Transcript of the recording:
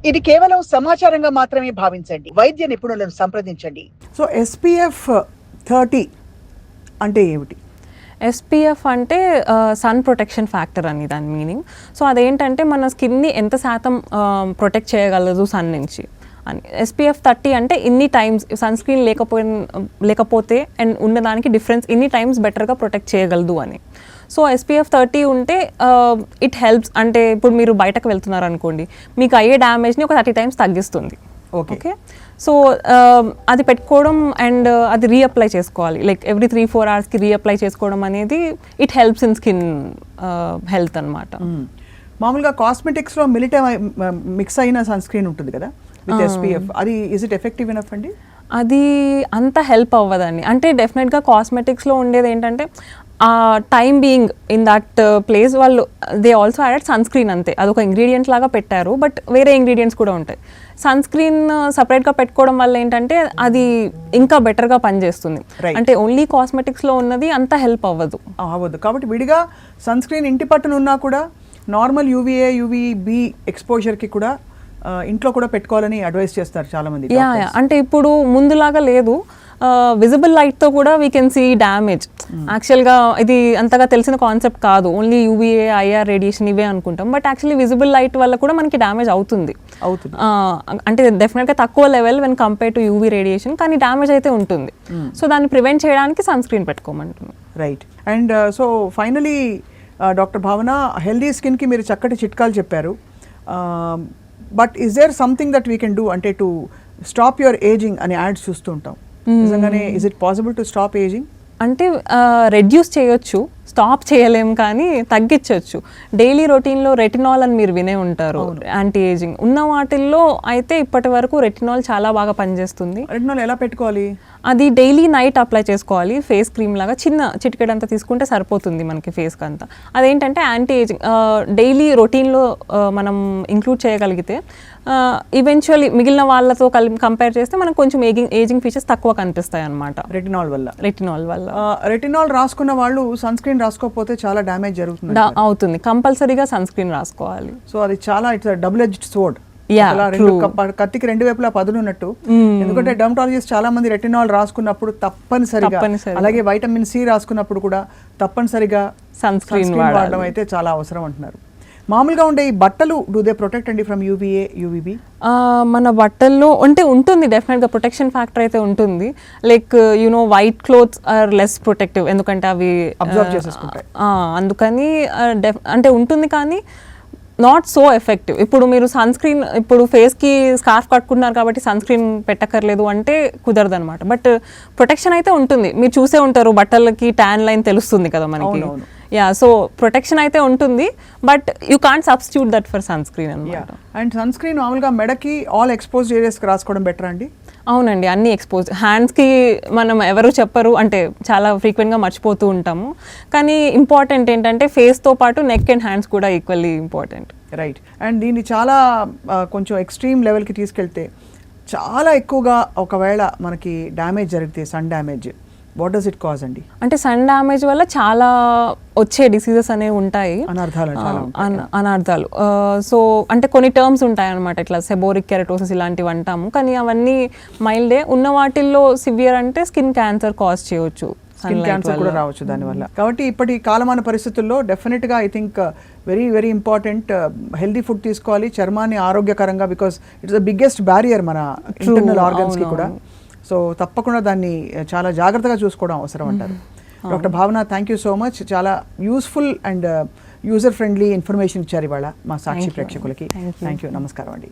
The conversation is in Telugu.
ఇది కేవలం సమాచారంగా మాత్రమే భావించండి. వైద్య నిపుణులను సంప్రదించండి. సో SPF 30 అంటే ఏమిటి? SPF అంటే సన్ ప్రొటెక్షన్ ఫ్యాక్టర్ అని దాని మీనింగ్. సో అదేంటంటే మన స్కిన్ని ఎంత శాతం ప్రొటెక్ట్ చేయగలదు సన్ నుంచి అని. SPF 30 అంటే ఇన్ని టైమ్స్ సన్ స్క్రీన్ లేకపోతే అండ్ ఉన్నదానికి డిఫరెన్స్ ఇన్ని టైమ్స్ బెటర్గా ప్రొటెక్ట్ చేయగలదు అని. సో SPF 30 ఉంటే ఇట్ హెల్ప్స్. అంటే ఇప్పుడు మీరు బయటకు వెళ్తున్నారు అనుకోండి, మీకు అయ్యే డ్యామేజ్ని ఒక 30 టైమ్స్ తగ్గిస్తుంది. ఓకే, సో అది పెట్టుకోవడం అండ్ అది రీఅప్లై చేసుకోవాలి. లైక్ ఎవ్రీ 3-4 అవర్స్కి రీఅప్లై చేసుకోవడం అనేది it helps in skin health అనమాట. మామూలుగా కాస్మెటిక్స్లో మిక్స్ అయిన సన్ స్క్రీన్ ఉంటుంది కదా విత్ SPF, అది ఇస్ ఇట్ ఎఫెక్టివ్ ఎనఫ్ అండి? అది అంత హెల్ప్ అవ్వదండి. అంటే డెఫినెట్గా కాస్మెటిక్స్లో ఉండేది ఏంటంటే time being in that place వాళ్ళు they also added sunscreen, అంతే. అదొక ఇంగ్రీడియంట్ లాగా పెట్టారు, బట్ వేరే ఇంగ్రీడియంట్స్ కూడా ఉంటాయి. సన్ స్క్రీన్ సపరేట్గా పెట్టుకోవడం వల్ల ఏంటంటే అది ఇంకా బెటర్గా పనిచేస్తుంది. అంటే ఓన్లీ కాస్మెటిక్స్లో ఉన్నది అంత హెల్ప్ అవ్వదు. కాబట్టి విడిగా సన్ స్క్రీన్ ఇంటి పట్టున ఉన్నా కూడా నార్మల్ UVA UVB ఎక్స్పోజర్కి కూడా ఇంట్లో కూడా పెట్టుకోవాలని అడ్వైస్ చేస్తారు చాలామంది. అంటే ఇప్పుడు ముందులాగా లేదు, విజిబుల్ లైట్తో కూడా వీ కెన్ సీ డ్యామేజ్. యాక్చువల్గా ఇది అంతగా తెలిసిన కాన్సెప్ట్ కాదు, ఓన్లీ UVA IR రేడియేషన్ ఇవే అనుకుంటాం, బట్ యాక్చువల్లీ విజిబుల్ లైట్ వల్ల కూడా మనకి డ్యామేజ్ అవుతుంది. అంటే డెఫినెట్గా తక్కువ level when compare to UV radiation, కానీ డ్యామేజ్ అయితే ఉంటుంది. సో దాన్ని ప్రివెంట్ చేయడానికి సన్ స్క్రీన్ పెట్టుకోమంటున్నాం. Right. And so finally doctor Bhavana, healthy స్కిన్కి మీరు చక్కటి చిట్కాలు చెప్పారు. But is there something that we can do, అంటే టు స్టాప్ యువర్ ఏజింగ్ అని యాడ్స్ చూస్తూ ఉంటాం. నిజంగానే is it possible to stop ageing? అంటే రెడ్యూస్ చేయొచ్చు, స్టాప్ చేయలేం, కానీ తగ్గించవచ్చు. డైలీ రొటీన్లో రెటినాల్ అని మీరు వినే ఉంటారు, యాంటీ ఏజింగ్ ఉన్న వాటిల్లో అయితే ఇప్పటి వరకు రెటినాల్ చాలా బాగా పనిచేస్తుంది. రెటినాల్ ఎలా పెట్టుకోవాలి? అది డైలీ నైట్ అప్లై చేసుకోవాలి, ఫేస్ క్రీమ్ లాగా చిన్న చిటికెడంతా తీసుకుంటే సరిపోతుంది మనకి ఫేస్కి అంతా. అదేంటంటే యాంటీ ఏజింగ్ డైలీ రొటీన్లో మనం ఇంక్లూడ్ చేయగలిగితే ఈవెన్చువల్లీ మిగిలిన వాళ్ళతో కంపేర్ చేస్తే మనకు కొంచెం ఏజింగ్ ఫీచర్స్ తక్కువ కనిపిస్తాయి అనమాట రెటినాల్ వల్ల. రెటినాల్ రాసుకున్న వాళ్ళు సన్ స్క్రీన్ రాసుకోకపోతే చాలా డ్యామేజ్ అవుతుంది. కంపల్సరీగా సన్ స్క్రీన్ రాసుకోవాలి. సో అది చాలా ఇట్స్ డబుల్ ఎడ్జ్డ్ స్వోర్డ్. కత్తికి రెండు వైపులా పదునున్నట్టు. ఎందుకంటే డర్మటాలజిస్ట్ చాలా మంది రెటినాల్ రాసుకున్నప్పుడు తప్పనిసరిగా, అలాగే వైటమిన్ C రాసుకున్నప్పుడు కూడా తప్పనిసరిగా సన్ స్క్రీన్ వాడడం అయితే చాలా అవసరం అంటున్నారు. మామూలుగా ఉండే ఈ బట్టలు డూ దే ప్రొటెక్ట్ అండి ఫ్రమ్ UVA UVB? మన బట్టల్లో అంటే ఉంటుంది డెఫినెట్గా ప్రొటెక్షన్ ఫ్యాక్టర్ అయితే ఉంటుంది. Like white clothes are less protective, ఎందుకంటే అవి అబ్జర్వ్ చేసేసుకుంటాయి. అందుకని అంటే ఉంటుంది, కానీ నాట్ సో ఎఫెక్టివ్. ఇప్పుడు మీరు సన్ స్క్రీన్ ఇప్పుడు ఫేస్కి స్కార్ఫ్ కట్టుకుంటున్నారు కాబట్టి సన్ స్క్రీన్ పెట్టక్కర్లేదు అంటే కుదరదు అనమాట. బట్ ప్రొటెక్షన్ అయితే ఉంటుంది. మీరు చూసే ఉంటారు బట్టలకి ట్యాన్ లైన్ తెలుస్తుంది కదా మనకి. సో ప్రొటెక్షన్ అయితే ఉంటుంది, but you can't substitute that for sunscreen అనమాట. అండ్ సన్ స్క్రీన్ మామూలుగా మెడకి ఆల్ ఎక్స్పోజ్డ్ ఏరియాస్కి రాసుకోవడం బెటర్ అండి? అవునండి, అన్ని ఎక్స్పోజ్. హ్యాండ్స్కి మనం ఎవరు చెప్పరు, అంటే చాలా ఫ్రీక్వెంట్గా మర్చిపోతూ ఉంటాము, కానీ ఇంపార్టెంట్ ఏంటంటే ఫేస్తో పాటు నెక్ అండ్ హ్యాండ్స్ కూడా ఈక్వల్లీ ఇంపార్టెంట్. రైట్. అండ్ దీన్ని చాలా కొంచెం ఎక్స్ట్రీమ్ లెవెల్కి తీసుకెళ్తే చాలా ఎక్కువగా ఒకవేళ మనకి డ్యామేజ్ జరిగితే sun damage, what does it cause అండి? అంటే సన్ డ్యామేజ్ వల్ల చాలా వచ్చే డిసీజెస్ అనేవి ఉంటాయి, అనార్థాలు. సో అంటే కొన్ని టర్మ్స్ ఉంటాయి అనమాట, ఇట్లా సెబోరిక్ కెరటోసిస్ ఇలాంటివి అంటాము, కానీ అవన్నీ మైల్డే. ఉన్న వాటిల్లో సివియర్ అంటే స్కిన్ క్యాన్సర్ కాజ్ చేయవచ్చు, స్కిన్ క్యాన్సర్ కూడా రావచ్చు దానివల్ల. కాబట్టి ఇప్పటి కాలమాన పరిస్థితుల్లో డెఫినెట్గా I think very very important healthy food తీసుకోవాలి, చర్మాన్ని ఆరోగ్యకరంగా, because it's the biggest barrier మన ఇంటర్నల్ ఆర్గన్స్కి కూడా. సో తప్పకుండా దాన్ని చాలా జాగ్రత్తగా చూసుకోవడం అవసరం అంటారు. డాక్టర్ భావన, థ్యాంక్ యూ సో మచ్. చాలా useful and user friendly information ఇచ్చారు ఇవాళ మా సాక్షి ప్రేక్షకులకి. Thank you. నమస్కారం అండి.